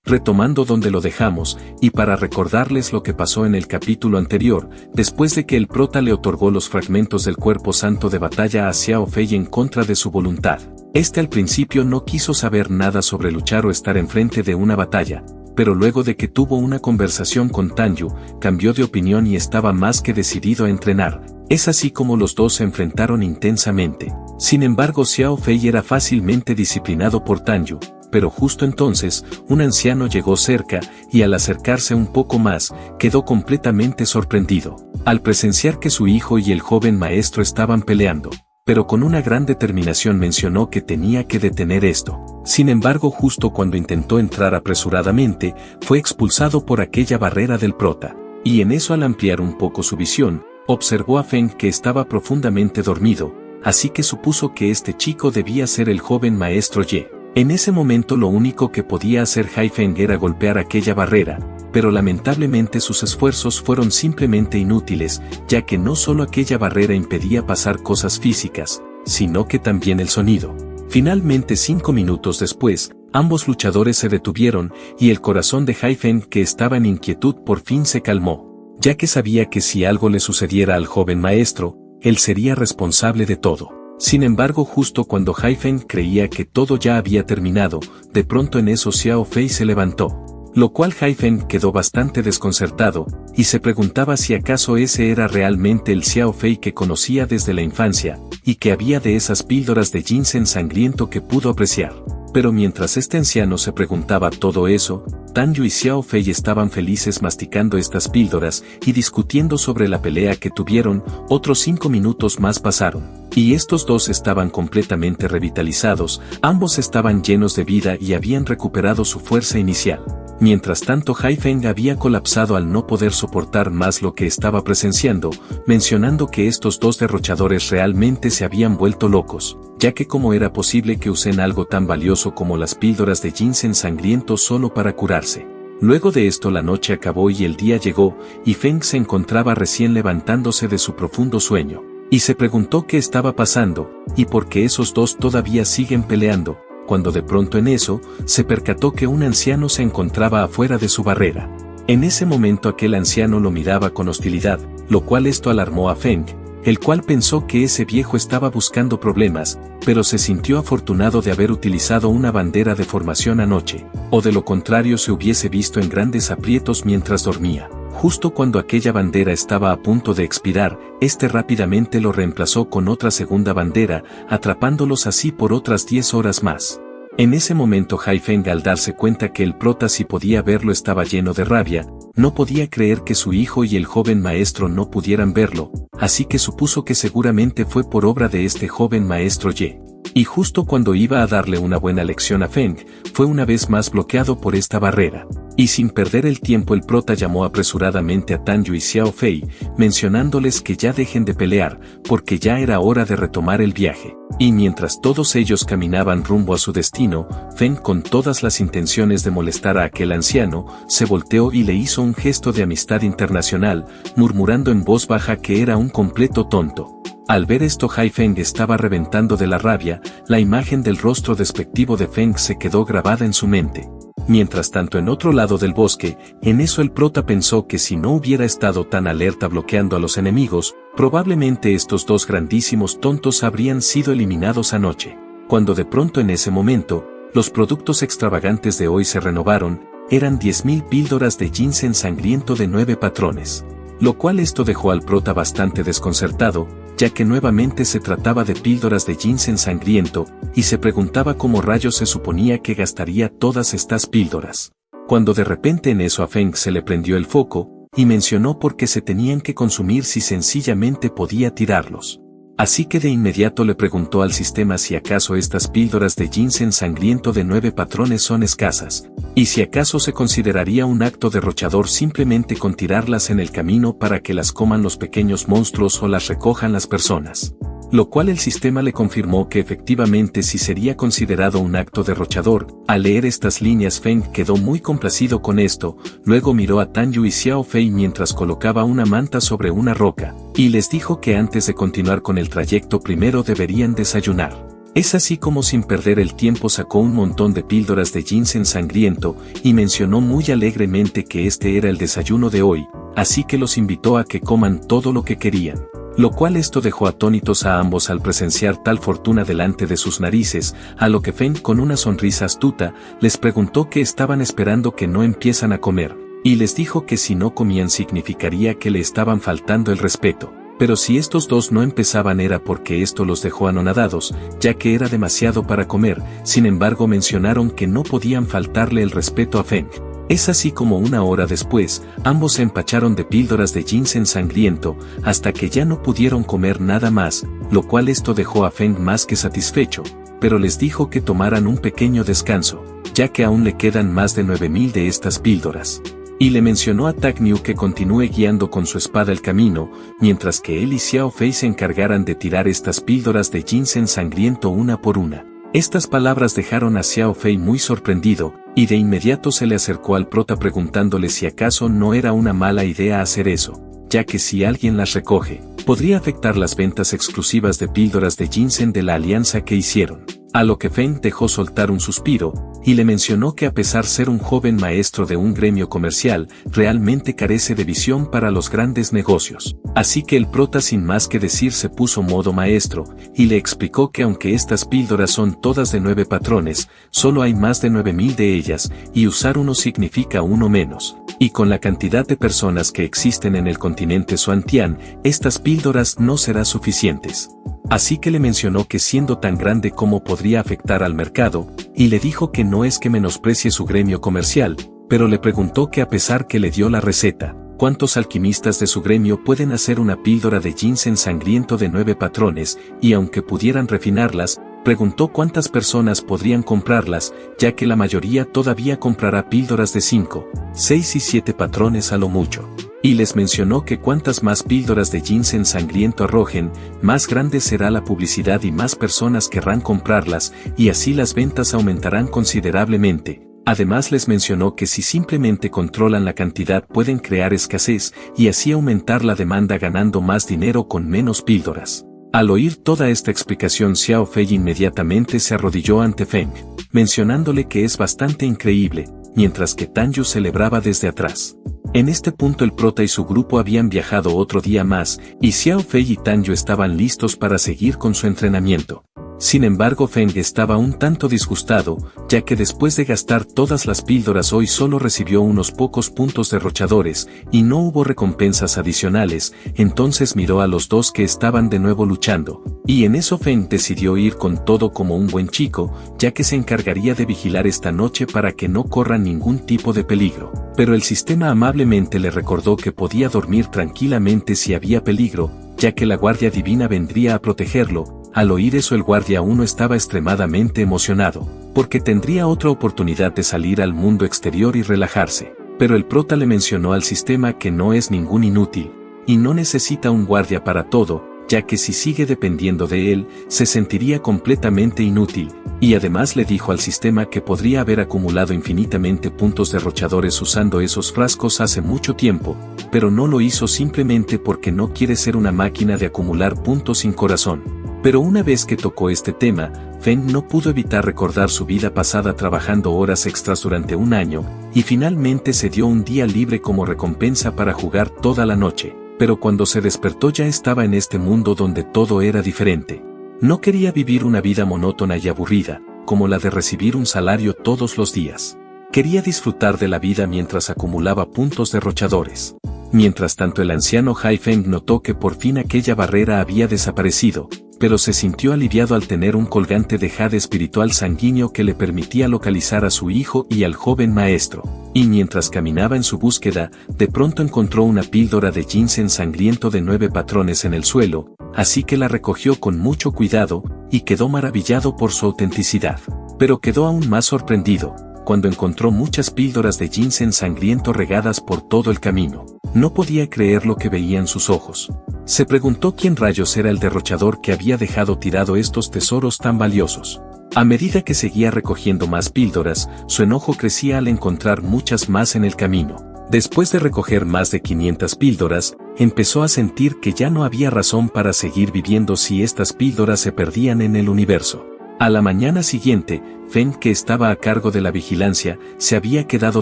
retomando donde lo dejamos, y para recordarles lo que pasó en el capítulo anterior, después de que el prota le otorgó los fragmentos del cuerpo santo de batalla a Xiao Fei en contra de su voluntad. Este al principio no quiso saber nada sobre luchar o estar enfrente de una batalla, pero luego de que tuvo una conversación con Tan Yu, cambió de opinión y estaba más que decidido a entrenar. Es así como los dos se enfrentaron intensamente. Sin embargo, Xiao Fei era fácilmente disciplinado por Tan Yu, pero justo entonces, un anciano llegó cerca, y al acercarse un poco más, quedó completamente sorprendido, al presenciar que su hijo y el joven maestro estaban peleando. Pero con una gran determinación mencionó que tenía que detener esto. Sin embargo, justo cuando intentó entrar apresuradamente, fue expulsado por aquella barrera del prota. Y en eso, al ampliar un poco su visión, observó a Feng que estaba profundamente dormido, así que supuso que este chico debía ser el joven maestro Ye. En ese momento lo único que podía hacer Hai Feng era golpear aquella barrera, pero lamentablemente sus esfuerzos fueron simplemente inútiles, ya que no solo aquella barrera impedía pasar cosas físicas, sino que también el sonido. Finalmente 5 minutos después, ambos luchadores se detuvieron, y el corazón de Hai Feng, que estaba en inquietud, por fin se calmó, ya que sabía que si algo le sucediera al joven maestro, él sería responsable de todo. Sin embargo, justo cuando Hai Feng creía que todo ya había terminado, de pronto en eso Xiao Fei se levantó. Lo cual Hai Feng quedó bastante desconcertado, y se preguntaba si acaso ese era realmente el Xiao Fei que conocía desde la infancia, y que había de esas píldoras de ginseng sangriento que pudo apreciar. Pero mientras este anciano se preguntaba todo eso, Tan Yu y Xiao Fei estaban felices masticando estas píldoras y discutiendo sobre la pelea que tuvieron. Otros 5 minutos más pasaron, y estos dos estaban completamente revitalizados, ambos estaban llenos de vida y habían recuperado su fuerza inicial. Mientras tanto, Hai Feng había colapsado al no poder soportar más lo que estaba presenciando, mencionando que estos dos derrochadores realmente se habían vuelto locos, ya que cómo era posible que usen algo tan valioso como las píldoras de ginseng sangriento solo para curarse. Luego de esto la noche acabó y el día llegó, y Feng se encontraba recién levantándose de su profundo sueño, y se preguntó qué estaba pasando, y por qué esos dos todavía siguen peleando, cuando de pronto en eso, se percató que un anciano se encontraba afuera de su barrera. En ese momento aquel anciano lo miraba con hostilidad, lo cual esto alarmó a Feng, el cual pensó que ese viejo estaba buscando problemas, pero se sintió afortunado de haber utilizado una bandera de formación anoche, o de lo contrario se hubiese visto en grandes aprietos mientras dormía. Justo cuando aquella bandera estaba a punto de expirar, este rápidamente lo reemplazó con otra segunda bandera, atrapándolos así por otras 10 horas más. En ese momento Hai Feng, al darse cuenta que el prota, si podía verlo, estaba lleno de rabia, no podía creer que su hijo y el joven maestro no pudieran verlo, así que supuso que seguramente fue por obra de este joven maestro Ye. Y justo cuando iba a darle una buena lección a Feng, fue una vez más bloqueado por esta barrera. Y sin perder el tiempo el prota llamó apresuradamente a Tan Yu y Xiao Fei, mencionándoles que ya dejen de pelear, porque ya era hora de retomar el viaje. Y mientras todos ellos caminaban rumbo a su destino, Feng, con todas las intenciones de molestar a aquel anciano, se volteó y le hizo un gesto de amistad internacional, murmurando en voz baja que era un completo tonto. Al ver esto, Hai Feng estaba reventando de la rabia, la imagen del rostro despectivo de Feng se quedó grabada en su mente. Mientras tanto, en otro lado del bosque, en eso el prota pensó que si no hubiera estado tan alerta bloqueando a los enemigos, probablemente estos dos grandísimos tontos habrían sido eliminados anoche. Cuando de pronto en ese momento, los productos extravagantes de hoy se renovaron, eran 10.000 píldoras de ginseng sangriento de 9 patrones. Lo cual esto dejó al prota bastante desconcertado, ya que nuevamente se trataba de píldoras de ginseng sangriento, y se preguntaba cómo rayos se suponía que gastaría todas estas píldoras. Cuando de repente en eso a Feng se le prendió el foco, y mencionó por qué se tenían que consumir si sencillamente podía tirarlos. Así que de inmediato le preguntó al sistema si acaso estas píldoras de ginseng sangriento de 9 patrones son escasas, y si acaso se consideraría un acto derrochador simplemente con tirarlas en el camino para que las coman los pequeños monstruos o las recojan las personas. Lo cual el sistema le confirmó que efectivamente sí sería considerado un acto derrochador. Al leer estas líneas Feng quedó muy complacido con esto, luego miró a Tan Yu y Xiao Fei mientras colocaba una manta sobre una roca, y les dijo que antes de continuar con el trayecto primero deberían desayunar. Es así como sin perder el tiempo sacó un montón de píldoras de ginseng sangriento y mencionó muy alegremente que este era el desayuno de hoy, así que los invitó a que coman todo lo que querían. Lo cual esto dejó atónitos a ambos al presenciar tal fortuna delante de sus narices, a lo que Feng con una sonrisa astuta, les preguntó qué estaban esperando que no empiezan a comer, y les dijo que si no comían significaría que le estaban faltando el respeto. Pero si estos dos no empezaban era porque esto los dejó anonadados, ya que era demasiado para comer, sin embargo mencionaron que no podían faltarle el respeto a Feng. Es así como una hora después, ambos se empacharon de píldoras de ginseng sangriento, hasta que ya no pudieron comer nada más, lo cual esto dejó a Feng más que satisfecho, pero les dijo que tomaran un pequeño descanso, ya que aún le quedan más de 9000 de estas píldoras. Y le mencionó a Tagnew que continúe guiando con su espada el camino, mientras que él y Xiao Fei se encargaran de tirar estas píldoras de ginseng sangriento una por una. Estas palabras dejaron a Xiao Fei muy sorprendido, y de inmediato se le acercó al prota preguntándole si acaso no era una mala idea hacer eso, ya que si alguien las recoge, podría afectar las ventas exclusivas de píldoras de ginseng de la alianza que hicieron. A lo que Feng dejó soltar un suspiro, y le mencionó que a pesar de ser un joven maestro de un gremio comercial, realmente carece de visión para los grandes negocios. Así que el prota sin más que decir se puso modo maestro, y le explicó que aunque estas píldoras son todas de 9 patrones, solo hay más de 9000 de ellas, y usar uno significa uno menos. Y con la cantidad de personas que existen en el continente Xuantian, estas píldoras no serán suficientes. Así que le mencionó que siendo tan grande como podría afectar al mercado, y le dijo que no es que menosprecie su gremio comercial, pero le preguntó que a pesar que le dio la receta, ¿cuántos alquimistas de su gremio pueden hacer una píldora de ginseng sangriento de 9 patrones? Y aunque pudieran refinarlas, preguntó cuántas personas podrían comprarlas, ya que la mayoría todavía comprará píldoras de 5, 6 y 7 patrones a lo mucho. Y les mencionó que cuantas más píldoras de ginseng sangriento arrojen, más grande será la publicidad y más personas querrán comprarlas, y así las ventas aumentarán considerablemente. Además les mencionó que si simplemente controlan la cantidad pueden crear escasez, y así aumentar la demanda ganando más dinero con menos píldoras. Al oír toda esta explicación Xiao Fei inmediatamente se arrodilló ante Feng, mencionándole que es bastante increíble, mientras que Tangyu celebraba desde atrás. En este punto el prota y su grupo habían viajado otro día más, y Xiao Fei y Tangyu estaban listos para seguir con su entrenamiento. Sin embargo Feng estaba un tanto disgustado, ya que después de gastar todas las píldoras hoy solo recibió unos pocos puntos derrochadores, y no hubo recompensas adicionales, entonces miró a los dos que estaban de nuevo luchando, y en eso Feng decidió ir con todo como un buen chico, ya que se encargaría de vigilar esta noche para que no corran ningún tipo de peligro. Pero el sistema amablemente le recordó que podía dormir tranquilamente si había peligro, ya que la Guardia Divina vendría a protegerlo. Al oír eso el Guardia 1 estaba extremadamente emocionado, porque tendría otra oportunidad de salir al mundo exterior y relajarse. Pero el prota le mencionó al sistema que no es ningún inútil, y no necesita un guardia para todo, ya que si sigue dependiendo de él, se sentiría completamente inútil, y además le dijo al sistema que podría haber acumulado infinitamente puntos derrochadores usando esos frascos hace mucho tiempo, pero no lo hizo simplemente porque no quiere ser una máquina de acumular puntos sin corazón. Pero una vez que tocó este tema, Feng no pudo evitar recordar su vida pasada trabajando horas extras durante un año, y finalmente se dio un día libre como recompensa para jugar toda la noche. Pero cuando se despertó ya estaba en este mundo donde todo era diferente. No quería vivir una vida monótona y aburrida, como la de recibir un salario todos los días. Quería disfrutar de la vida mientras acumulaba puntos derrochadores. Mientras tanto el anciano Hai Feng notó que por fin aquella barrera había desaparecido, pero se sintió aliviado al tener un colgante de jade espiritual sanguíneo que le permitía localizar a su hijo y al joven maestro. Y mientras caminaba en su búsqueda, de pronto encontró una píldora de ginseng sangriento de 9 patrones en el suelo, así que la recogió con mucho cuidado, y quedó maravillado por su autenticidad. Pero quedó aún más sorprendido, cuando encontró muchas píldoras de ginseng sangriento regadas por todo el camino. No podía creer lo que veía en sus ojos. Se preguntó quién rayos era el derrochador que había dejado tirado estos tesoros tan valiosos. A medida que seguía recogiendo más píldoras, su enojo crecía al encontrar muchas más en el camino. Después de recoger más de 500 píldoras, empezó a sentir que ya no había razón para seguir viviendo si estas píldoras se perdían en el universo. A la mañana siguiente, Feng, que estaba a cargo de la vigilancia, se había quedado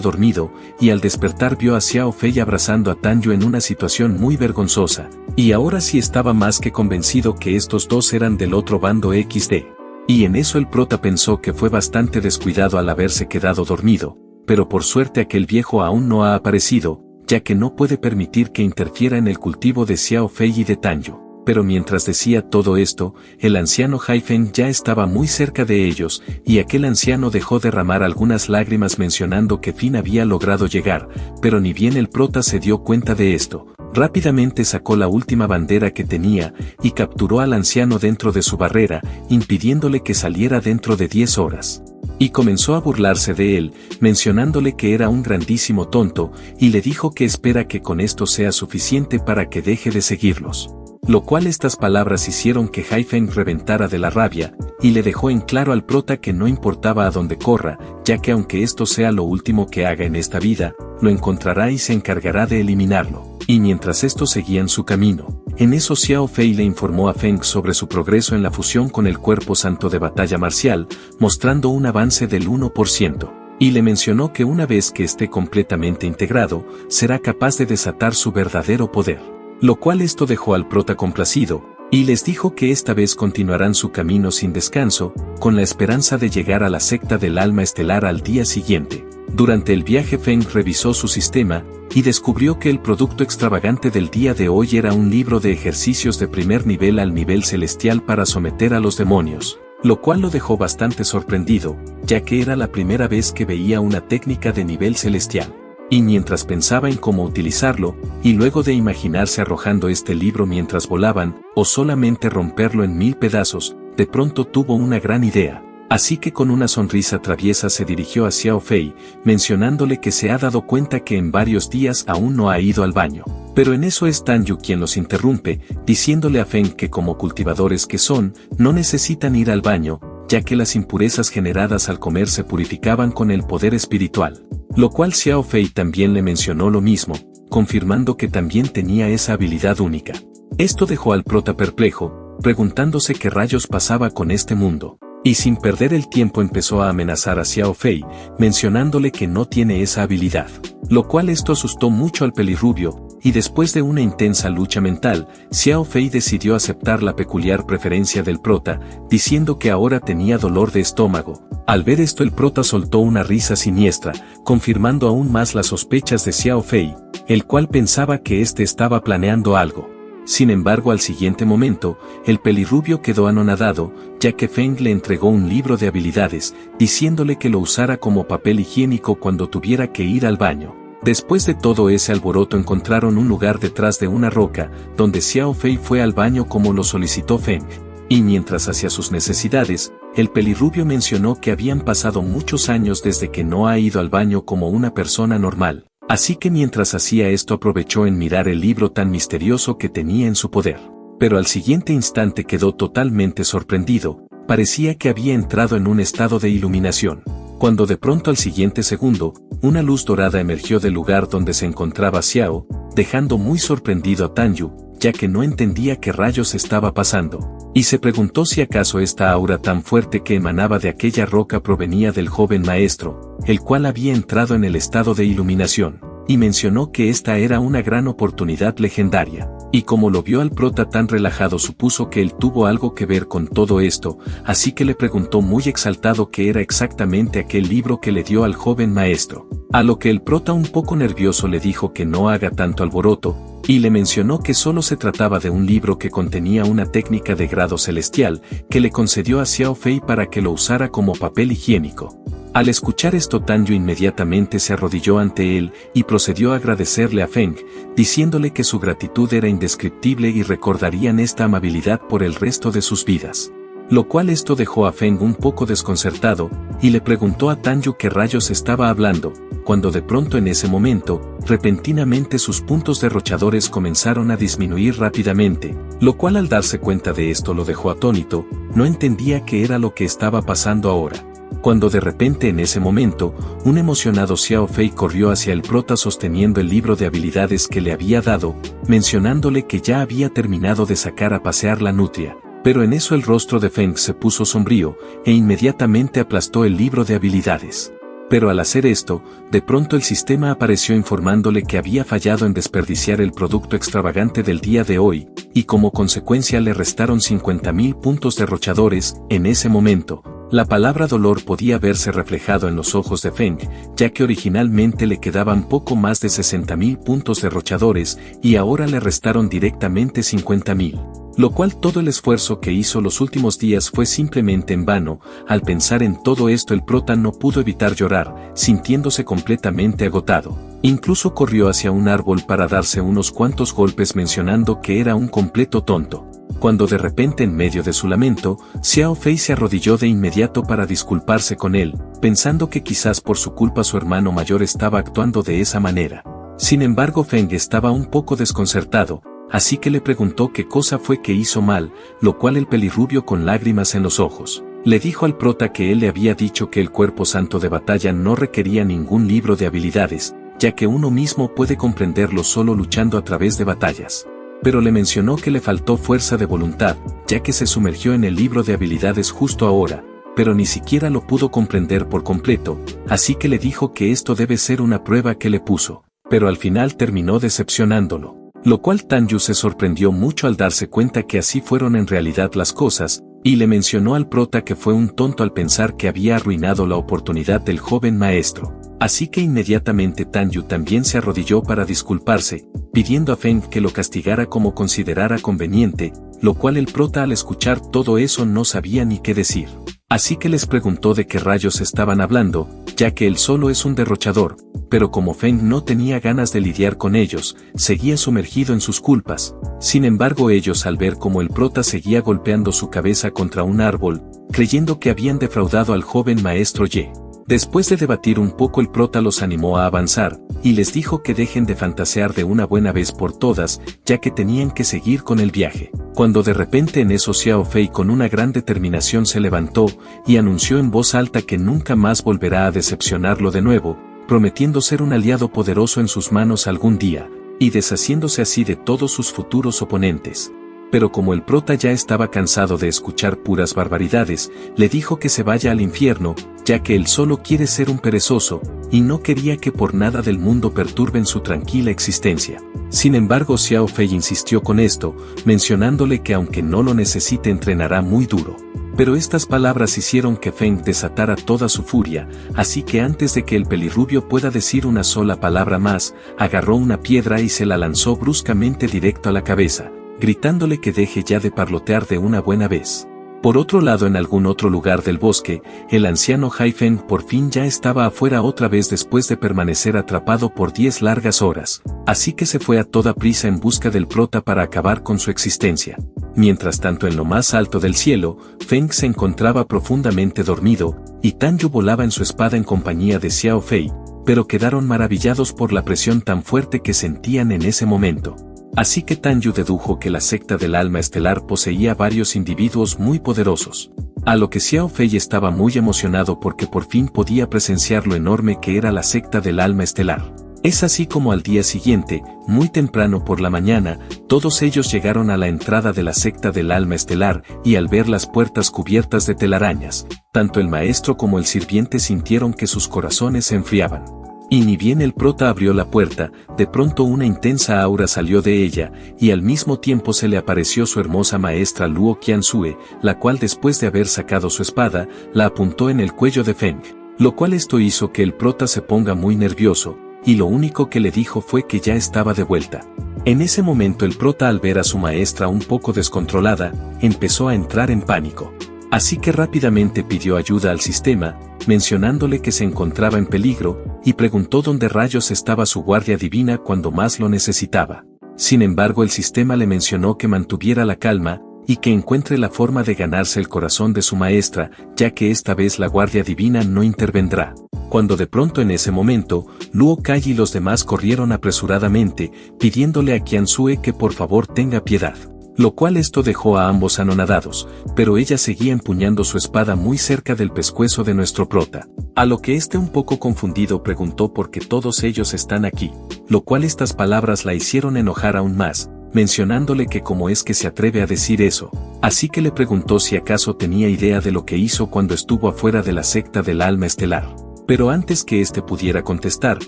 dormido, y al despertar vio a Xiao Fei abrazando a Tang Yu en una situación muy vergonzosa, y ahora sí estaba más que convencido que estos dos eran del otro bando XD. Y en eso el prota pensó que fue bastante descuidado al haberse quedado dormido, pero por suerte aquel viejo aún no ha aparecido, ya que no puede permitir que interfiera en el cultivo de Xiao Fei y de Tang Yu. Pero mientras decía todo esto, el anciano Haifeng ya estaba muy cerca de ellos, y aquel anciano dejó derramar algunas lágrimas mencionando que Fin había logrado llegar, pero ni bien el prota se dio cuenta de esto, rápidamente sacó la última bandera que tenía, y capturó al anciano dentro de su barrera, impidiéndole que saliera dentro de 10 horas. Y comenzó a burlarse de él, mencionándole que era un grandísimo tonto, y le dijo que espera que con esto sea suficiente para que deje de seguirlos. Lo cual estas palabras hicieron que Haifeng reventara de la rabia, y le dejó en claro al prota que no importaba a dónde corra, ya que aunque esto sea lo último que haga en esta vida, lo encontrará y se encargará de eliminarlo. Y mientras estos seguían su camino, en eso Xiao Fei le informó a Feng sobre su progreso en la fusión con el cuerpo santo de batalla marcial, mostrando un avance del 1%. Y le mencionó que una vez que esté completamente integrado, será capaz de desatar su verdadero poder. Lo cual esto dejó al prota complacido, y les dijo que esta vez continuarán su camino sin descanso, con la esperanza de llegar a la secta del alma estelar al día siguiente. Durante el viaje Feng revisó su sistema, y descubrió que el producto extravagante del día de hoy era un libro de ejercicios de primer nivel al nivel celestial para someter a los demonios, lo cual lo dejó bastante sorprendido, ya que era la primera vez que veía una técnica de nivel celestial. Y mientras pensaba en cómo utilizarlo, y luego de imaginarse arrojando este libro mientras volaban, o solamente romperlo en 1000 pedazos, de pronto tuvo una gran idea. Así que con una sonrisa traviesa se dirigió a Xiao Fei, mencionándole que se ha dado cuenta que en varios días aún no ha ido al baño. Pero en eso es Tang Yu quien los interrumpe, diciéndole a Feng que como cultivadores que son, no necesitan ir al baño, ya que las impurezas generadas al comer se purificaban con el poder espiritual. Lo cual Xiao Fei también le mencionó lo mismo, confirmando que también tenía esa habilidad única. Esto dejó al prota perplejo, preguntándose qué rayos pasaba con este mundo. Y sin perder el tiempo empezó a amenazar a Xiao Fei, mencionándole que no tiene esa habilidad. Lo cual esto asustó mucho al pelirrubio, y después de una intensa lucha mental, Xiao Fei decidió aceptar la peculiar preferencia del prota, diciendo que ahora tenía dolor de estómago. Al ver esto el prota soltó una risa siniestra, confirmando aún más las sospechas de Xiao Fei, el cual pensaba que éste estaba planeando algo. Sin embargo, al siguiente momento, el pelirrubio quedó anonadado, ya que Feng le entregó un libro de habilidades, diciéndole que lo usara como papel higiénico cuando tuviera que ir al baño. Después de todo ese alboroto encontraron un lugar detrás de una roca, donde Xiao Fei fue al baño como lo solicitó Feng. Y mientras hacía sus necesidades, el pelirrubio mencionó que habían pasado muchos años desde que no ha ido al baño como una persona normal. Así que mientras hacía esto aprovechó en mirar el libro tan misterioso que tenía en su poder. Pero al siguiente instante quedó totalmente sorprendido, parecía que había entrado en un estado de iluminación. Cuando de pronto al siguiente segundo, una luz dorada emergió del lugar donde se encontraba Xiao, dejando muy sorprendido a Tang Yu, ya que no entendía qué rayos estaba pasando. Y se preguntó si acaso esta aura tan fuerte que emanaba de aquella roca provenía del joven maestro, el cual había entrado en el estado de iluminación, y mencionó que esta era una gran oportunidad legendaria. Y como lo vio al prota tan relajado supuso que él tuvo algo que ver con todo esto, así que le preguntó muy exaltado qué era exactamente aquel libro que le dio al joven maestro. A lo que el prota un poco nervioso le dijo que no haga tanto alboroto, y le mencionó que solo se trataba de un libro que contenía una técnica de grado celestial, que le concedió a Xiao Fei para que lo usara como papel higiénico. Al escuchar esto Tang Yu inmediatamente se arrodilló ante él y procedió a agradecerle a Feng, diciéndole que su gratitud era indescriptible y recordarían esta amabilidad por el resto de sus vidas. Lo cual esto dejó a Feng un poco desconcertado, y le preguntó a Tang Yu qué rayos estaba hablando, cuando de pronto en ese momento, repentinamente sus puntos derrochadores comenzaron a disminuir rápidamente, lo cual al darse cuenta de esto lo dejó atónito, no entendía qué era lo que estaba pasando ahora. Cuando de repente en ese momento, un emocionado Xiao Fei corrió hacia el prota sosteniendo el libro de habilidades que le había dado, mencionándole que ya había terminado de sacar a pasear la nutria, Pero en eso el rostro de Feng se puso sombrío, e inmediatamente aplastó el libro de habilidades. Pero al hacer esto, de pronto el sistema apareció informándole que había fallado en desperdiciar el producto extravagante del día de hoy, y como consecuencia le restaron 50.000 puntos derrochadores. En ese momento, la palabra dolor podía verse reflejado en los ojos de Feng, ya que originalmente le quedaban poco más de 60.000 puntos derrochadores, y ahora le restaron directamente 50.000. Lo cual todo el esfuerzo que hizo los últimos días fue simplemente en vano. Al pensar en todo esto el prota no pudo evitar llorar, sintiéndose completamente agotado. Incluso corrió hacia un árbol para darse unos cuantos golpes mencionando que era un completo tonto. Cuando de repente en medio de su lamento, Xiao Fei se arrodilló de inmediato para disculparse con él, pensando que quizás por su culpa su hermano mayor estaba actuando de esa manera. Sin embargo Feng estaba un poco desconcertado, así que le preguntó qué cosa fue que hizo mal, lo cual el pelirrubio con lágrimas en los ojos le dijo al prota que él le había dicho que el cuerpo santo de batalla no requería ningún libro de habilidades, ya que uno mismo puede comprenderlo solo luchando a través de batallas. Pero le mencionó que le faltó fuerza de voluntad, ya que se sumergió en el libro de habilidades justo ahora, pero ni siquiera lo pudo comprender por completo, así que le dijo que esto debe ser una prueba que le puso, pero al final terminó decepcionándolo. Lo cual Tanyu se sorprendió mucho al darse cuenta que así fueron en realidad las cosas, y le mencionó al prota que fue un tonto al pensar que había arruinado la oportunidad del joven maestro. Así que inmediatamente Tanyu también se arrodilló para disculparse, pidiendo a Feng que lo castigara como considerara conveniente, lo cual el prota al escuchar todo eso no sabía ni qué decir. Así que les preguntó de qué rayos estaban hablando, ya que él solo es un derrochador, pero como Feng no tenía ganas de lidiar con ellos, seguía sumergido en sus culpas. Sin embargo ellos al ver cómo el prota seguía golpeando su cabeza contra un árbol, creyendo que habían defraudado al joven maestro Ye. Después de debatir un poco el prota los animó a avanzar, y les dijo que dejen de fantasear de una buena vez por todas, ya que tenían que seguir con el viaje. Cuando de repente en eso Xiao Fei con una gran determinación se levantó, y anunció en voz alta que nunca más volverá a decepcionarlo de nuevo, prometiendo ser un aliado poderoso en sus manos algún día, y deshaciéndose así de todos sus futuros oponentes. Pero como el prota ya estaba cansado de escuchar puras barbaridades, le dijo que se vaya al infierno, ya que él solo quiere ser un perezoso, y no quería que por nada del mundo perturben su tranquila existencia. Sin embargo Xiao Fei insistió con esto, mencionándole que aunque no lo necesite entrenará muy duro. Pero estas palabras hicieron que Feng desatara toda su furia, así que antes de que el pelirrubio pueda decir una sola palabra más, agarró una piedra y se la lanzó bruscamente directo a la cabeza, gritándole que deje ya de parlotear de una buena vez. Por otro lado en algún otro lugar del bosque, el anciano Hai Feng por fin ya estaba afuera otra vez después de permanecer atrapado por 10 largas horas, así que se fue a toda prisa en busca del prota para acabar con su existencia. Mientras tanto en lo más alto del cielo, Feng se encontraba profundamente dormido, y Tanyu volaba en su espada en compañía de Xiao Fei, pero quedaron maravillados por la presión tan fuerte que sentían en ese momento. Así que Tanyu dedujo que la secta del alma estelar poseía varios individuos muy poderosos. A lo que Xiao Fei estaba muy emocionado porque por fin podía presenciar lo enorme que era la secta del alma estelar. Es así como al día siguiente, muy temprano por la mañana, todos ellos llegaron a la entrada de la secta del alma estelar, y al ver las puertas cubiertas de telarañas, tanto el maestro como el sirviente sintieron que sus corazones se enfriaban. Y ni bien el prota abrió la puerta, de pronto una intensa aura salió de ella, y al mismo tiempo se le apareció su hermosa maestra Luo Qianzue, la cual después de haber sacado su espada, la apuntó en el cuello de Feng, lo cual esto hizo que el prota se ponga muy nervioso, y lo único que le dijo fue que ya estaba de vuelta. En ese momento el prota al ver a su maestra un poco descontrolada, empezó a entrar en pánico. Así que rápidamente pidió ayuda al sistema, mencionándole que se encontraba en peligro, y preguntó dónde rayos estaba su guardia divina cuando más lo necesitaba. Sin embargo el sistema le mencionó que mantuviera la calma, y que encuentre la forma de ganarse el corazón de su maestra, ya que esta vez la guardia divina no intervendrá. Cuando de pronto en ese momento, Luo Kai y los demás corrieron apresuradamente, pidiéndole a Qianzue que por favor tenga piedad. Lo cual esto dejó a ambos anonadados, pero ella seguía empuñando su espada muy cerca del pescuezo de nuestro prota. A lo que un poco confundido preguntó por qué todos ellos están aquí, lo cual estas palabras la hicieron enojar aún más, mencionándole que cómo es que se atreve a decir eso, así que le preguntó si acaso tenía idea de lo que hizo cuando estuvo afuera de la secta del alma estelar. Pero antes que éste pudiera contestar,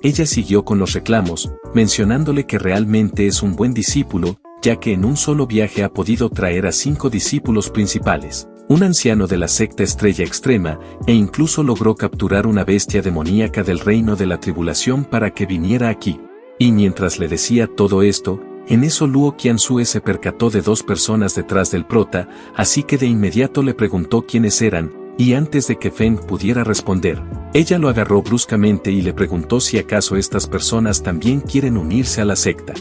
ella siguió con los reclamos, mencionándole que realmente es un buen discípulo, ya que en un solo viaje ha podido traer a 5 discípulos principales, un anciano de la secta Estrella Extrema, e incluso logró capturar una bestia demoníaca del reino de la tribulación para que viniera aquí. Y mientras le decía todo esto, en eso Luo Qianzue se percató de 2 personas detrás del prota, así que de inmediato le preguntó quiénes eran, y antes de que Feng pudiera responder, ella lo agarró bruscamente y le preguntó si acaso estas personas también quieren unirse a la secta.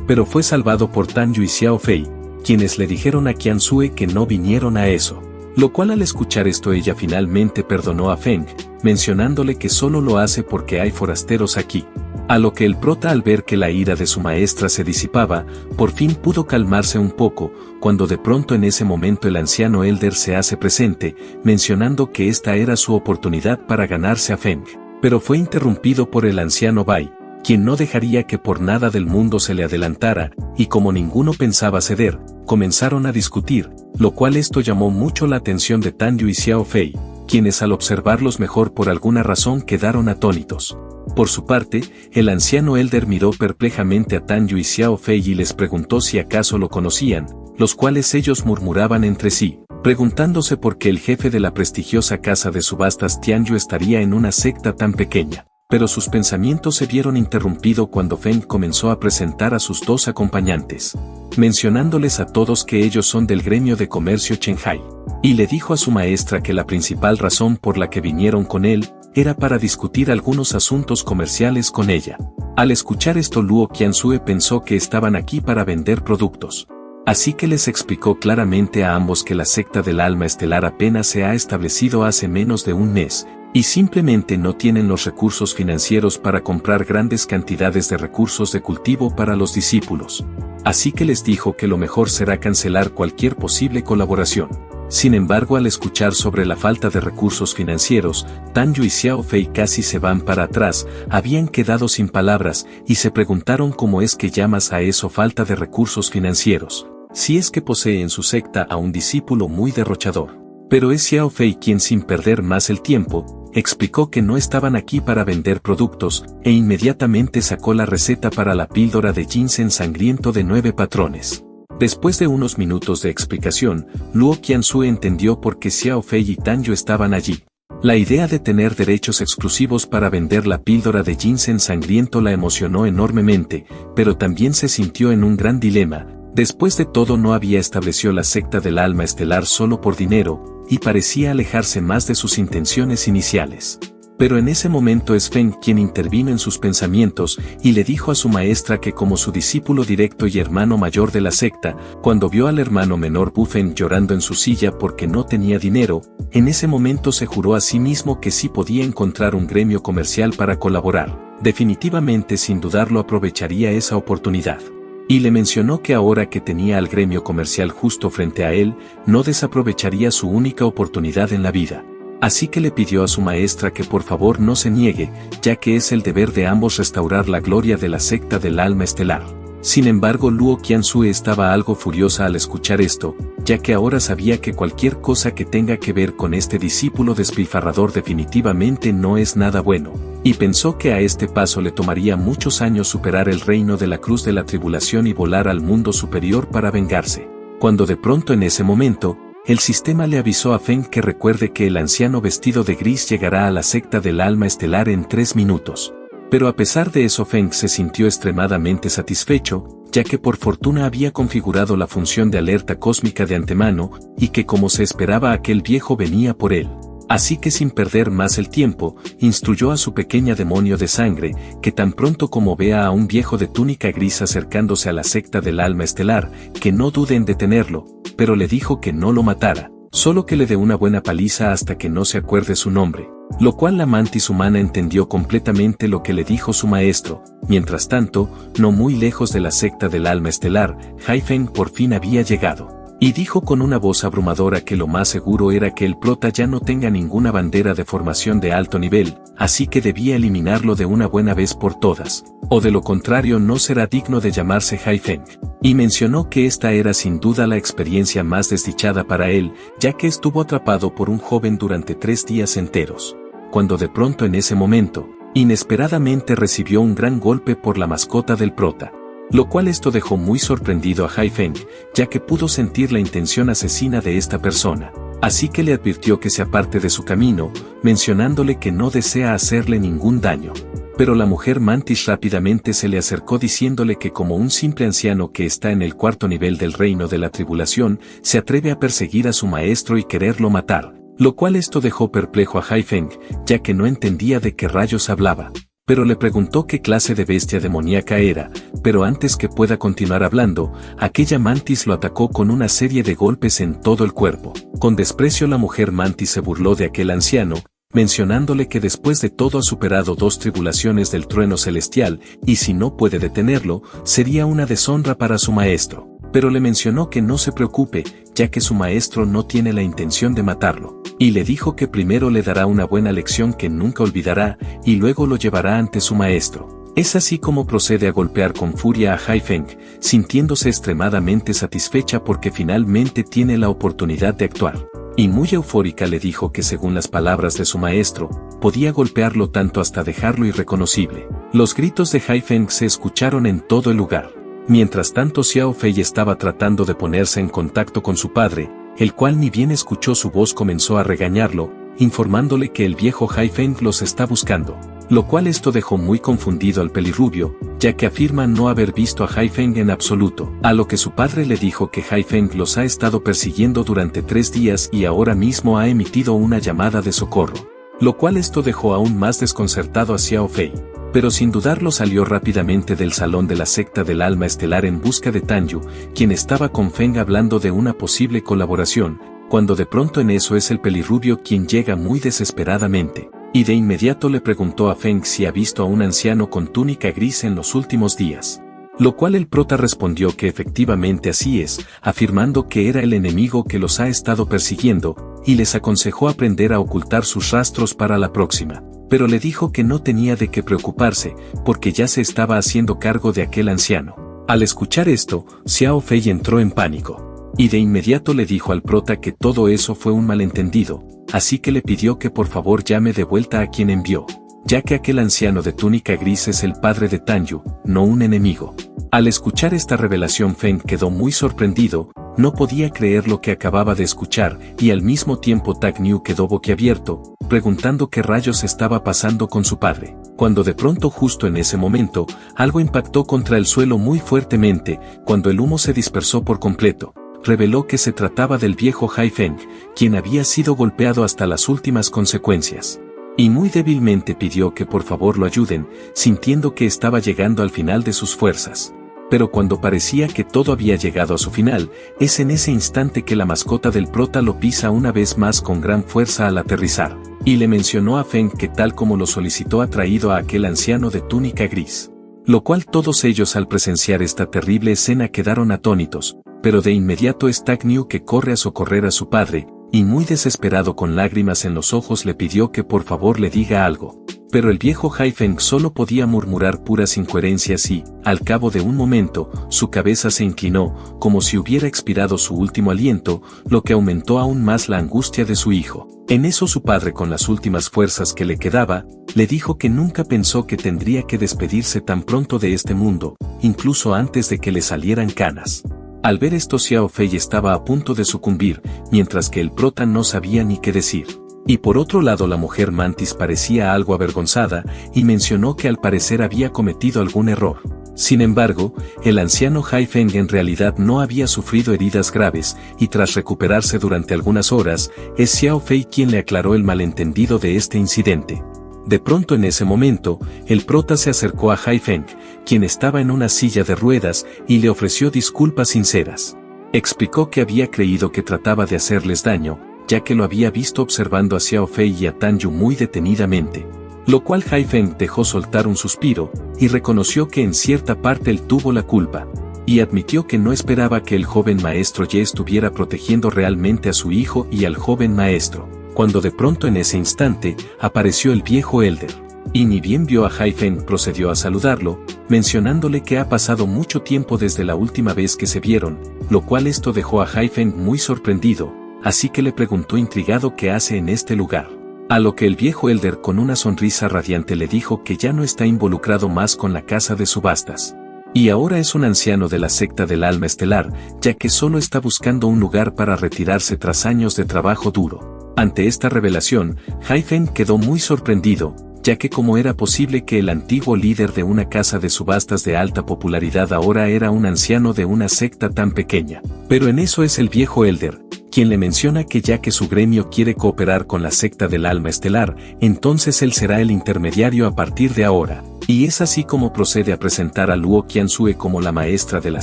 Pero fue salvado por Tan Yu y Xiao Fei, quienes le dijeron a Qianzue que no vinieron a eso. Lo cual al escuchar esto ella finalmente perdonó a Feng, mencionándole que solo lo hace porque hay forasteros aquí. A lo que el prota al ver que la ira de su maestra se disipaba, por fin pudo calmarse un poco, cuando de pronto en ese momento el anciano Elder se hace presente, mencionando que esta era su oportunidad para ganarse a Feng. Pero fue interrumpido por el anciano Bai, quien no dejaría que por nada del mundo se le adelantara, y como ninguno pensaba ceder, comenzaron a discutir, lo cual esto llamó mucho la atención de Tan Yu y Xiao Fei, quienes al observarlos mejor por alguna razón quedaron atónitos. Por su parte, el anciano Elder miró perplejamente a Tan Yu y Xiao Fei y les preguntó si acaso lo conocían, los cuales ellos murmuraban entre sí, preguntándose por qué el jefe de la prestigiosa casa de subastas Tianyu estaría en una secta tan pequeña. Pero sus pensamientos se vieron interrumpidos cuando Feng comenzó a presentar a sus 2 acompañantes, mencionándoles a todos que ellos son del gremio de comercio Shanghai, y le dijo a su maestra que la principal razón por la que vinieron con él, era para discutir algunos asuntos comerciales con ella. Al escuchar esto Luo Qianzue pensó que estaban aquí para vender productos. Así que les explicó claramente a ambos que la secta del alma estelar apenas se ha establecido hace menos de un mes, y simplemente no tienen los recursos financieros para comprar grandes cantidades de recursos de cultivo para los discípulos. Así que les dijo que lo mejor será cancelar cualquier posible colaboración. Sin embargo, al escuchar sobre la falta de recursos financieros, Tan Yu y Xiao Fei casi se van para atrás, habían quedado sin palabras, y se preguntaron cómo es que llamas a eso falta de recursos financieros, si es que posee en su secta a un discípulo muy derrochador. Pero es Xiao Fei quien sin perder más el tiempo, explicó que no estaban aquí para vender productos, e inmediatamente sacó la receta para la píldora de ginseng sangriento de 9 patrones. Después de unos minutos de explicación, Luo Qianzue entendió por qué Xiao Fei y Tan Yu estaban allí. La idea de tener derechos exclusivos para vender la píldora de ginseng sangriento la emocionó enormemente, pero también se sintió en un gran dilema. Después de todo no había establecido la secta del alma estelar solo por dinero, y parecía alejarse más de sus intenciones iniciales. Pero en ese momento es Feng quien intervino en sus pensamientos y le dijo a su maestra que como su discípulo directo y hermano mayor de la secta, cuando vio al hermano menor Bufeng llorando en su silla porque no tenía dinero, en ese momento se juró a sí mismo que sí podía encontrar un gremio comercial para colaborar. Definitivamente sin dudarlo aprovecharía esa oportunidad. Y le mencionó que ahora que tenía al gremio comercial justo frente a él, no desaprovecharía su única oportunidad en la vida. Así que le pidió a su maestra que por favor no se niegue, ya que es el deber de ambos restaurar la gloria de la secta del alma estelar. Sin embargo, Luo Qianzue estaba algo furiosa al escuchar esto, ya que ahora sabía que cualquier cosa que tenga que ver con este discípulo despilfarrador definitivamente no es nada bueno, y pensó que a este paso le tomaría muchos años superar el reino de la cruz de la tribulación y volar al mundo superior para vengarse. Cuando de pronto en ese momento, el sistema le avisó a Feng que recuerde que el anciano vestido de gris llegará a la secta del alma estelar en 3 minutos. Pero a pesar de eso Feng se sintió extremadamente satisfecho, ya que por fortuna había configurado la función de alerta cósmica de antemano, y que como se esperaba aquel viejo venía por él. Así que sin perder más el tiempo, instruyó a su pequeña demonio de sangre, que tan pronto como vea a un viejo de túnica gris acercándose a la secta del alma estelar, que no dude en detenerlo, pero le dijo que no lo matara, solo que le dé una buena paliza hasta que no se acuerde su nombre, lo cual la mantis humana entendió completamente lo que le dijo su maestro. Mientras tanto, no muy lejos de la secta del alma estelar, Haifeng por fin había llegado. Y dijo con una voz abrumadora que lo más seguro era que el prota ya no tenga ninguna bandera de formación de alto nivel, así que debía eliminarlo de una buena vez por todas, o de lo contrario no será digno de llamarse Haifeng. Y mencionó que esta era sin duda la experiencia más desdichada para él, ya que estuvo atrapado por un joven durante 3 días enteros. Cuando de pronto en ese momento, inesperadamente recibió un gran golpe por la mascota del prota. Lo cual esto dejó muy sorprendido a Haifeng, ya que pudo sentir la intención asesina de esta persona. Así que le advirtió que se aparte de su camino, mencionándole que no desea hacerle ningún daño. Pero la mujer mantis rápidamente se le acercó diciéndole que como un simple anciano que está en el 4º nivel del reino de la tribulación, se atreve a perseguir a su maestro y quererlo matar. Lo cual esto dejó perplejo a Haifeng, ya que no entendía de qué rayos hablaba. Pero le preguntó qué clase de bestia demoníaca era, pero antes que pueda continuar hablando, aquella mantis lo atacó con una serie de golpes en todo el cuerpo. Con desprecio la mujer mantis se burló de aquel anciano, mencionándole que después de todo ha superado 2 tribulaciones del trueno celestial, y si no puede detenerlo, sería una deshonra para su maestro. Pero le mencionó que no se preocupe, ya que su maestro no tiene la intención de matarlo, y le dijo que primero le dará una buena lección que nunca olvidará, y luego lo llevará ante su maestro. Es así como procede a golpear con furia a Haifeng, sintiéndose extremadamente satisfecha porque finalmente tiene la oportunidad de actuar. Y muy eufórica le dijo que según las palabras de su maestro, podía golpearlo tanto hasta dejarlo irreconocible. Los gritos de Haifeng se escucharon en todo el lugar. Mientras tanto Xiao Fei estaba tratando de ponerse en contacto con su padre, el cual ni bien escuchó su voz comenzó a regañarlo, informándole que el viejo Haifeng los está buscando. Lo cual esto dejó muy confundido al pelirrubio, ya que afirma no haber visto a Haifeng en absoluto. A lo que su padre le dijo que Haifeng los ha estado persiguiendo durante 3 días y ahora mismo ha emitido una llamada de socorro. Lo cual esto dejó aún más desconcertado a Xiao Fei. Pero sin dudarlo salió rápidamente del salón de la secta del alma estelar en busca de Tangyu, quien estaba con Feng hablando de una posible colaboración, cuando de pronto en eso es el pelirrubio quien llega muy desesperadamente. Y de inmediato le preguntó a Feng si ha visto a un anciano con túnica gris en los últimos días. Lo cual el prota respondió que efectivamente así es, afirmando que era el enemigo que los ha estado persiguiendo, y les aconsejó aprender a ocultar sus rastros para la próxima. Pero le dijo que no tenía de qué preocuparse, porque ya se estaba haciendo cargo de aquel anciano. Al escuchar esto, Xiao Fei entró en pánico. Y de inmediato le dijo al prota que todo eso fue un malentendido, así que le pidió que por favor llame de vuelta a quien envió, ya que aquel anciano de túnica gris es el padre de Tangyu, no un enemigo. Al escuchar esta revelación Feng quedó muy sorprendido, no podía creer lo que acababa de escuchar, y al mismo tiempo Tak Niu quedó boquiabierto, preguntando qué rayos estaba pasando con su padre. Cuando de pronto justo en ese momento, algo impactó contra el suelo muy fuertemente, cuando el humo se dispersó por completo. Reveló que se trataba del viejo Haifeng, quien había sido golpeado hasta las últimas consecuencias. Y muy débilmente pidió que por favor lo ayuden, sintiendo que estaba llegando al final de sus fuerzas. Pero cuando parecía que todo había llegado a su final, es en ese instante que la mascota del prota lo pisa una vez más con gran fuerza al aterrizar, y le mencionó a Feng que tal como lo solicitó ha traído a aquel anciano de túnica gris. Lo cual todos ellos al presenciar esta terrible escena quedaron atónitos, pero de inmediato es Tak Niu que corre a socorrer a su padre, y muy desesperado con lágrimas en los ojos le pidió que por favor le diga algo. Pero el viejo Haifeng solo podía murmurar puras incoherencias y, al cabo de un momento, su cabeza se inclinó, como si hubiera expirado su último aliento, lo que aumentó aún más la angustia de su hijo. En eso su padre con las últimas fuerzas que le quedaba, le dijo que nunca pensó que tendría que despedirse tan pronto de este mundo, incluso antes de que le salieran canas. Al ver esto Xiao Fei estaba a punto de sucumbir, mientras que el prota no sabía ni qué decir. Y por otro lado la mujer mantis parecía algo avergonzada, y mencionó que al parecer había cometido algún error. Sin embargo, el anciano Haifeng en realidad no había sufrido heridas graves, y tras recuperarse durante algunas horas, es Xiao Fei quien le aclaró el malentendido de este incidente. De pronto en ese momento, el prota se acercó a Haifeng, quien estaba en una silla de ruedas, y le ofreció disculpas sinceras. Explicó que había creído que trataba de hacerles daño, ya que lo había visto observando a Xiao Fei y a Tangyu muy detenidamente. Lo cual Haifeng dejó soltar un suspiro, y reconoció que en cierta parte él tuvo la culpa, y admitió que no esperaba que el joven maestro Ye estuviera protegiendo realmente a su hijo y al joven maestro, cuando de pronto en ese instante, apareció el viejo Elder. Y ni bien vio a Haifeng procedió a saludarlo, mencionándole que ha pasado mucho tiempo desde la última vez que se vieron, lo cual esto dejó a Haifeng muy sorprendido, así que le preguntó intrigado qué hace en este lugar. A lo que el viejo Elder con una sonrisa radiante le dijo que ya no está involucrado más con la casa de subastas. Y ahora es un anciano de la secta del alma estelar, ya que solo está buscando un lugar para retirarse tras años de trabajo duro. Ante esta revelación, Haifeng quedó muy sorprendido, ya que cómo era posible que el antiguo líder de una casa de subastas de alta popularidad ahora era un anciano de una secta tan pequeña. Pero en eso es el viejo Elder, quien le menciona que ya que su gremio quiere cooperar con la secta del alma estelar, entonces él será el intermediario a partir de ahora. Y es así como procede a presentar a Luo Qianzue como la maestra de la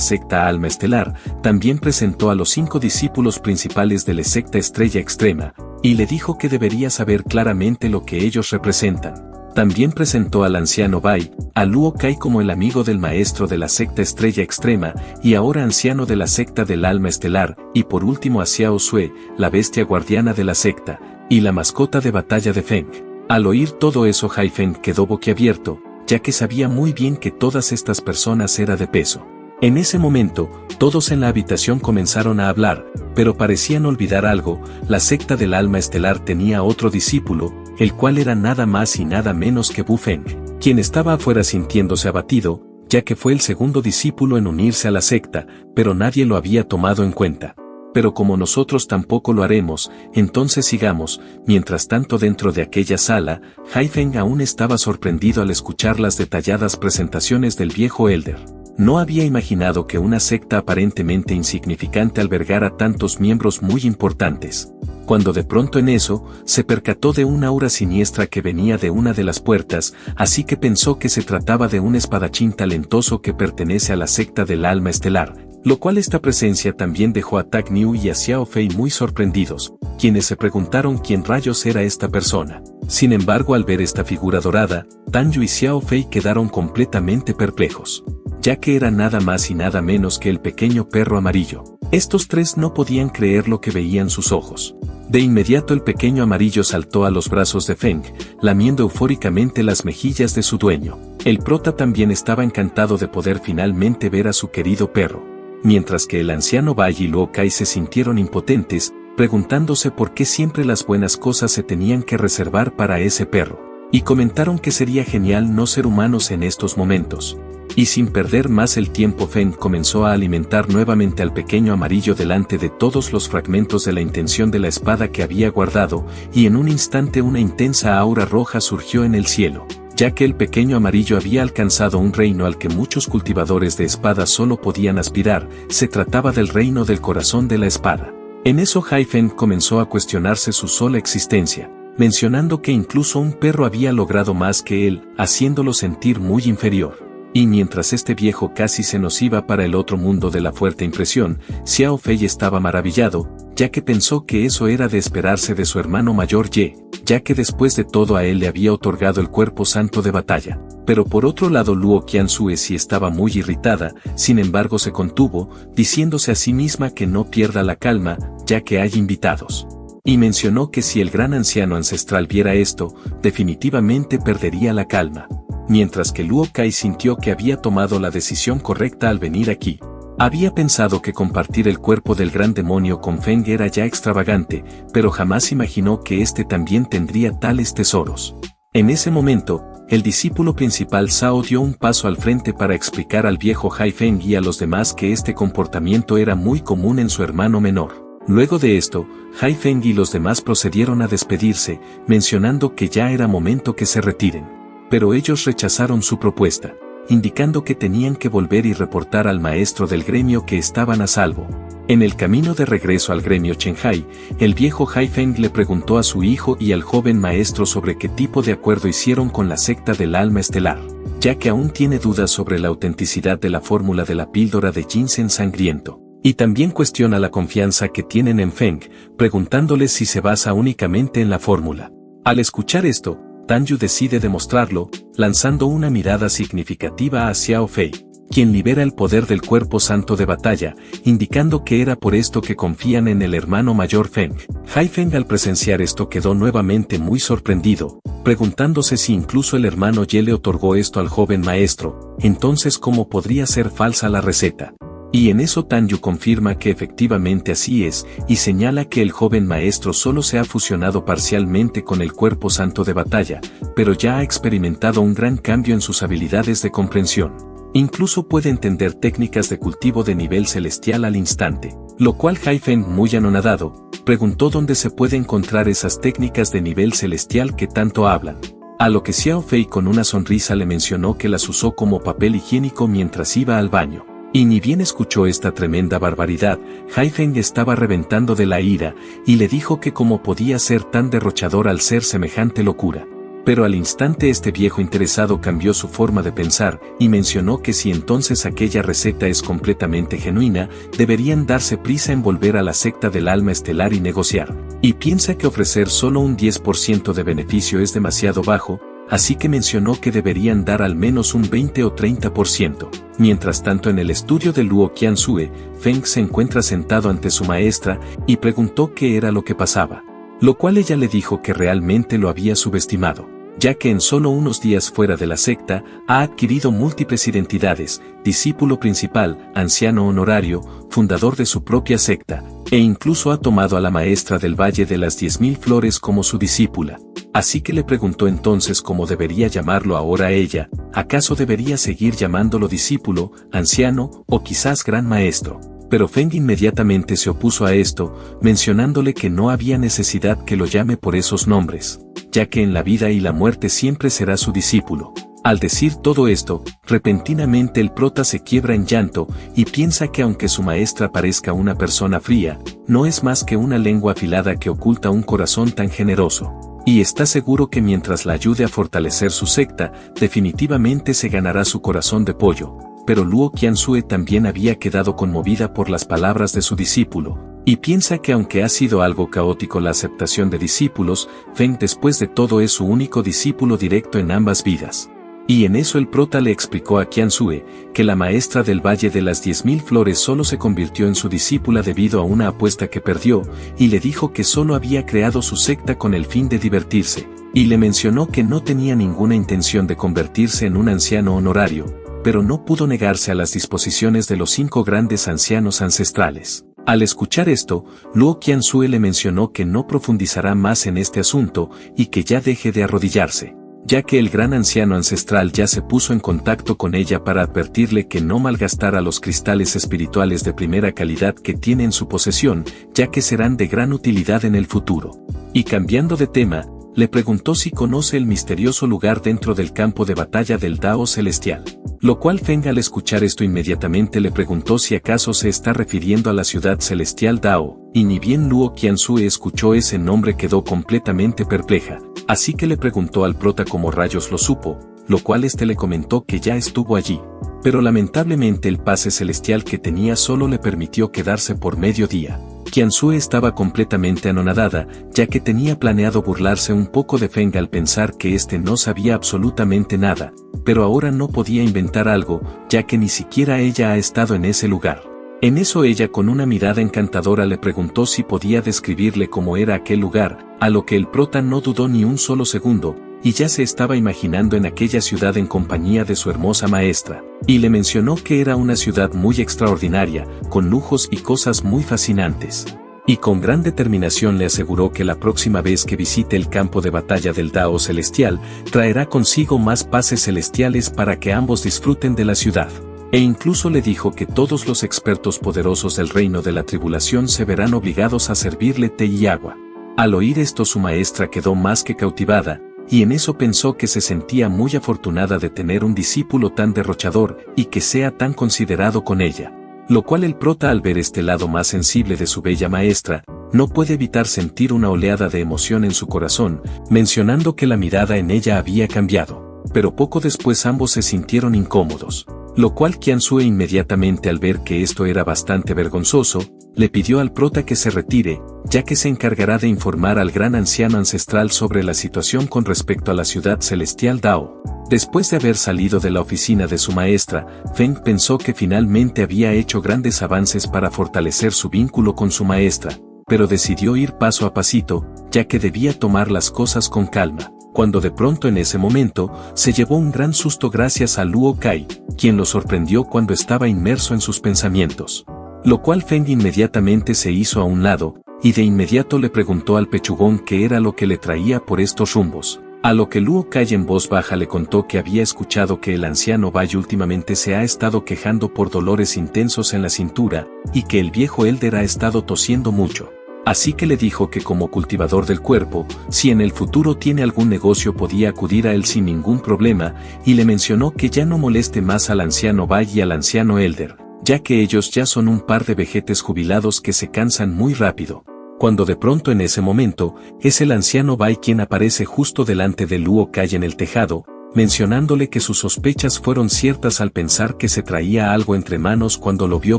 secta alma estelar. También presentó a los 5 discípulos principales de la secta estrella extrema, y le dijo que debería saber claramente lo que ellos representan. También presentó al anciano Bai, a Luo Kai como el amigo del maestro de la secta estrella extrema, y ahora anciano de la secta del alma estelar, y por último a Xiao Sue, la bestia guardiana de la secta, y la mascota de batalla de Feng. Al oír todo eso Haifeng quedó boquiabierto, ya que sabía muy bien que todas estas personas eran de peso. En ese momento, todos en la habitación comenzaron a hablar, pero parecían olvidar algo. La secta del alma estelar tenía otro discípulo, el cual era nada más y nada menos que Bu Feng, quien estaba afuera sintiéndose abatido, ya que fue el segundo discípulo en unirse a la secta, pero nadie lo había tomado en cuenta. Pero como nosotros tampoco lo haremos, entonces sigamos. Mientras tanto dentro de aquella sala, Haifeng aún estaba sorprendido al escuchar las detalladas presentaciones del viejo Elder. No había imaginado que una secta aparentemente insignificante albergara tantos miembros muy importantes. Cuando de pronto en eso, se percató de una aura siniestra que venía de una de las puertas, así que pensó que se trataba de un espadachín talentoso que pertenece a la secta del alma estelar, lo cual esta presencia también dejó a Tak Niu y a Xiao Fei muy sorprendidos, quienes se preguntaron quién rayos era esta persona. Sin embargo, al ver esta figura dorada, Tan Yu y Xiao Fei quedaron completamente perplejos, ya que era nada más y nada menos que el pequeño perro amarillo. Estos tres no podían creer lo que veían sus ojos. De inmediato el pequeño amarillo saltó a los brazos de Feng, lamiendo eufóricamente las mejillas de su dueño. El prota también estaba encantado de poder finalmente ver a su querido perro. Mientras que el anciano Bai y Luo Kai se sintieron impotentes, preguntándose por qué siempre las buenas cosas se tenían que reservar para ese perro. Y comentaron que sería genial no ser humanos en estos momentos. Y sin perder más el tiempo Feng comenzó a alimentar nuevamente al pequeño amarillo delante de todos los fragmentos de la intención de la espada que había guardado, y en un instante una intensa aura roja surgió en el cielo, ya que el pequeño amarillo había alcanzado un reino al que muchos cultivadores de espadas solo podían aspirar. Se trataba del reino del corazón de la espada. En eso Haifeng comenzó a cuestionarse su sola existencia, mencionando que incluso un perro había logrado más que él, haciéndolo sentir muy inferior. Y mientras este viejo casi se nos iba para el otro mundo de la fuerte impresión, Xiao Fei estaba maravillado, ya que pensó que eso era de esperarse de su hermano mayor Ye, ya que después de todo a él le había otorgado el cuerpo santo de batalla. Pero por otro lado Luo Qianzue sí estaba muy irritada, sin embargo se contuvo, diciéndose a sí misma que no pierda la calma, ya que hay invitados. Y mencionó que si el gran anciano ancestral viera esto, definitivamente perdería la calma. Mientras que Luo Kai sintió que había tomado la decisión correcta al venir aquí. Había pensado que compartir el cuerpo del gran demonio con Feng era ya extravagante, pero jamás imaginó que este también tendría tales tesoros. En ese momento, el discípulo principal Zhao dio un paso al frente para explicar al viejo Haifeng y a los demás que este comportamiento era muy común en su hermano menor. Luego de esto, Haifeng y los demás procedieron a despedirse, mencionando que ya era momento que se retiren. Pero ellos rechazaron su propuesta, indicando que tenían que volver y reportar al maestro del gremio que estaban a salvo. En el camino de regreso al gremio Chenhai, el viejo Haifeng le preguntó a su hijo y al joven maestro sobre qué tipo de acuerdo hicieron con la secta del alma estelar, ya que aún tiene dudas sobre la autenticidad de la fórmula de la píldora de ginseng sangriento. Y también cuestiona la confianza que tienen en Feng, preguntándole si se basa únicamente en la fórmula. Al escuchar esto, Tan Yu decide demostrarlo, lanzando una mirada significativa a Xiao Fei. quien libera el poder del cuerpo santo de batalla, indicando que era por esto que confían en el hermano mayor Feng. Haifeng al presenciar esto quedó nuevamente muy sorprendido, preguntándose si incluso el hermano Ye le otorgó esto al joven maestro, entonces cómo podría ser falsa la receta. Y en eso Tan Yu confirma que efectivamente así es, y señala que el joven maestro solo se ha fusionado parcialmente con el cuerpo santo de batalla, pero ya ha experimentado un gran cambio en sus habilidades de comprensión. Incluso puede entender técnicas de cultivo de nivel celestial al instante, lo cual Haifeng, muy anonadado, preguntó dónde se puede encontrar esas técnicas de nivel celestial que tanto hablan. A lo que Xiao Fei con una sonrisa le mencionó que las usó como papel higiénico mientras iba al baño. Y ni bien escuchó esta tremenda barbaridad, Haifeng estaba reventando de la ira, y le dijo que cómo podía ser tan derrochador al ser semejante locura. Pero al instante este viejo interesado cambió su forma de pensar, y mencionó que si entonces aquella receta es completamente genuina, deberían darse prisa en volver a la secta del alma estelar y negociar. Y piensa que ofrecer solo un 10% de beneficio es demasiado bajo, así que mencionó que deberían dar al menos un 20 o 30%. Mientras tanto en el estudio de Luo Qiansue, Feng se encuentra sentado ante su maestra, y preguntó qué era lo que pasaba. Lo cual ella le dijo que realmente lo había subestimado, ya que en solo unos días fuera de la secta, ha adquirido múltiples identidades, discípulo principal, anciano honorario, fundador de su propia secta, e incluso ha tomado a la maestra del Valle de las 10.000 Flores como su discípula. Así que le preguntó entonces cómo debería llamarlo ahora ella, ¿acaso debería seguir llamándolo discípulo, anciano, o quizás gran maestro? Pero Feng inmediatamente se opuso a esto, mencionándole que no había necesidad que lo llame por esos nombres, ya que en la vida y la muerte siempre será su discípulo. Al decir todo esto, repentinamente el prota se quiebra en llanto, y piensa que aunque su maestra parezca una persona fría, no es más que una lengua afilada que oculta un corazón tan generoso. Y está seguro que mientras la ayude a fortalecer su secta, definitivamente se ganará su corazón de pollo. Pero Luo Qiansue también había quedado conmovida por las palabras de su discípulo, y piensa que aunque ha sido algo caótico la aceptación de discípulos, Feng después de todo es su único discípulo directo en ambas vidas. Y en eso el prota le explicó a Qiansue, que la maestra del Valle de las 10.000 Flores solo se convirtió en su discípula debido a una apuesta que perdió, y le dijo que solo había creado su secta con el fin de divertirse, y le mencionó que no tenía ninguna intención de convertirse en un anciano honorario, pero no pudo negarse a las disposiciones de los 5 grandes ancianos ancestrales. Al escuchar esto, Luo Qiansue le mencionó que no profundizará más en este asunto, y que ya deje de arrodillarse, ya que el gran anciano ancestral ya se puso en contacto con ella para advertirle que no malgastara los cristales espirituales de primera calidad que tiene en su posesión, ya que serán de gran utilidad en el futuro. Y cambiando de tema, le preguntó si conoce el misterioso lugar dentro del campo de batalla del Dao Celestial. Lo cual Feng al escuchar esto inmediatamente le preguntó si acaso se está refiriendo a la ciudad celestial Dao, y ni bien Luo Qiansue escuchó ese nombre quedó completamente perpleja, así que le preguntó al prota cómo rayos lo supo, lo cual este le comentó que ya estuvo allí. Pero lamentablemente el pase celestial que tenía solo le permitió quedarse por medio día. Qiansue estaba completamente anonadada, ya que tenía planeado burlarse un poco de Feng al pensar que este no sabía absolutamente nada, pero ahora no podía inventar algo, ya que ni siquiera ella ha estado en ese lugar. En eso ella con una mirada encantadora le preguntó si podía describirle cómo era aquel lugar, a lo que el prota no dudó ni un solo segundo, y ya se estaba imaginando en aquella ciudad en compañía de su hermosa maestra, y le mencionó que era una ciudad muy extraordinaria, con lujos y cosas muy fascinantes. Y con gran determinación le aseguró que la próxima vez que visite el campo de batalla del Dao Celestial, traerá consigo más pases celestiales para que ambos disfruten de la ciudad. E incluso le dijo que todos los expertos poderosos del reino de la tribulación se verán obligados a servirle té y agua. Al oír esto su maestra quedó más que cautivada, y en eso pensó que se sentía muy afortunada de tener un discípulo tan derrochador y que sea tan considerado con ella. Lo cual el prota al ver este lado más sensible de su bella maestra, no puede evitar sentir una oleada de emoción en su corazón, mencionando que la mirada en ella había cambiado. Pero poco después ambos se sintieron incómodos. Lo cual Qiansue inmediatamente al ver que esto era bastante vergonzoso, Le pidió al prota que se retire, ya que se encargará de informar al gran anciano ancestral sobre la situación con respecto a la ciudad celestial Dao. Después de haber salido de la oficina de su maestra, Feng pensó que finalmente había hecho grandes avances para fortalecer su vínculo con su maestra, pero decidió ir paso a pasito, ya que debía tomar las cosas con calma, cuando de pronto en ese momento, se llevó un gran susto gracias a Luo Kai, quien lo sorprendió cuando estaba inmerso en sus pensamientos. Lo cual Feng inmediatamente se hizo a un lado, y de inmediato le preguntó al pechugón qué era lo que le traía por estos rumbos. A lo que Luo Kai en voz baja le contó que había escuchado que el anciano Bai últimamente se ha estado quejando por dolores intensos en la cintura, y que el viejo Elder ha estado tosiendo mucho. Así que le dijo que como cultivador del cuerpo, si en el futuro tiene algún negocio podía acudir a él sin ningún problema, y le mencionó que ya no moleste más al anciano Bai y al anciano Elder, ya que ellos ya son un par de vejetes jubilados que se cansan muy rápido. Cuando de pronto en ese momento, es el anciano Bai quien aparece justo delante de Luo Kai en el tejado, mencionándole que sus sospechas fueron ciertas al pensar que se traía algo entre manos cuando lo vio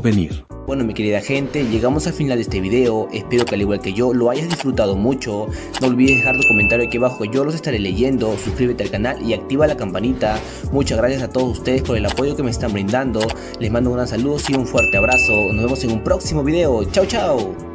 venir. Bueno, mi querida gente, llegamos al final de este video, espero que al igual que yo lo hayas disfrutado mucho. No olvides dejar tu comentario aquí abajo, yo los estaré leyendo. Suscríbete al canal y activa la campanita. Muchas gracias a todos ustedes por el apoyo que me están brindando. Les mando un gran saludo y un fuerte abrazo. Nos vemos en un próximo video. Chao, chao.